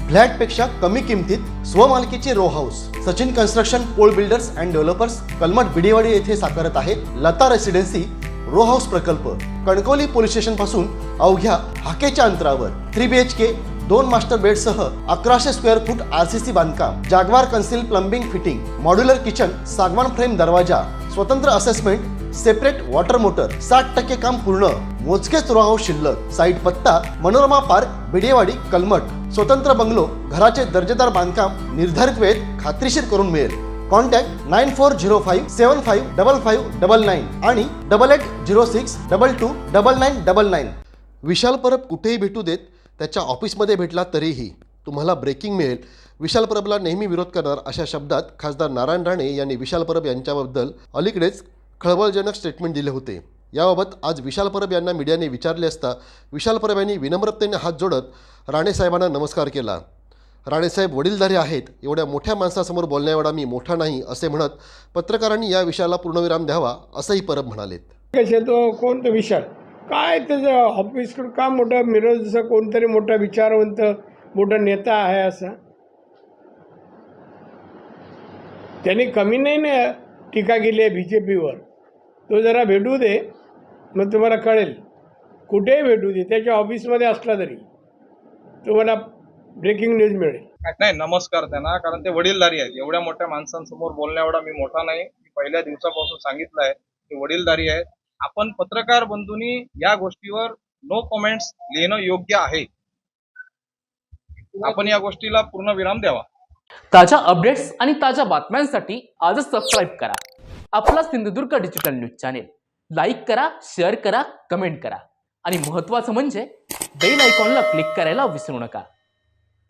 फ्लॅटपेक्षा कमी किमतीत स्वमालकीचे row house Sachin construction Pol builders and developers Kalmath Bidewadi येथे साकारत आहे लता रेसिडेन्सी रो हाऊस प्रकल्प। कणकवली पोलीस स्टेशन पासून अवघ्या हाकेच्या अंतरावर 3 BHK 2 मास्टर बेडसह 1100 स्क्वेअर फूट RCC बांधकाम, जागवार concealed plumbing fitting, modular kitchen, सागवान फ्रेम दरवाजा, स्वतंत्र असेसमेंट, सेपरेट वॉटर मोटर, 60% काम पूर्ण, मोजकेच रो हाऊस शिल्लक। साईट पत्ता मनोरमा पार्क बिडेवाडी कलमठ। स्वतंत्र बंगलो, घराचे दर्जेदार बांधकाम निर्धारित वेळेत खात्रीशीर करून मिळेल। कॉन्टॅक्ट 9405755599 आणि 8806229999। विशाल परब कुठेही भेटू देत, त्याच्या ऑफिसमध्ये भेटला तरीही तुम्हाला ब्रेकिंग मिळेल। विशाल परबला नेहमी विरोध करणार अशा शब्दात खासदार नारायण राणे यांनी विशाल परब यांच्याबद्दल अलीकडेच खळबळजनक स्टेटमेंट दिले होते। याबाबत आज विशाल परब यांना मीडियाने विचारले असता विशाल परब यांनी विनम्रतेने हात जोडत राणे साहेबांना नमस्कार केला। राणेसाहेब वडीलधारी आहेत, एवढ्या मोठ्या माणसासमोर बोलण्याएवढा मी मोठा नाही असे म्हणत पत्रकारांनी या विषयाला पूर्णविराम द्यावा असंही परब म्हणालेत। कसे तो कोण तो विशाल काय त्याचं ऑफिसकडं का मोठा मिरज जसं कोणतरी मोठा विचारवंत मोठा नेता आहे असा त्यांनी कमी नाही ना टीका केली आहे BJPवर। तो जरा भेटू दे मग तुम्हाला कळेल, कुठेही भेटू दे, त्याच्या ऑफिसमध्ये असला तरी तुम्हाला ब्रेकिंग न्यूज मिळेल। नाही नमस्कार त्यांना, कारण ते वडीलधारी आहेत। एवढ्या मोठ्या माणसांसमोर बोलण्याएवढा मी मोठा नाही। मी पहिल्या दिवसापासून सांगितलं आहे ते वडीलधारी आहेत। आपण पत्रकार बंधूंनी या गोष्टीवर नो कमेंट्स लिहिणं योग्य आहे। आपण या गोष्टीला पूर्ण विराम द्यावा। ताज्या अपडेट्स आणि ताज्या बातम्यांसाठी आजच सबस्क्राईब करा आपला Sindhudurg digital news channel. Like करा, शेअर करा, कमेंट करा आणि महत्त्वाचं म्हणजे बेल आयकॉनला क्लिक करायला विसरू नका।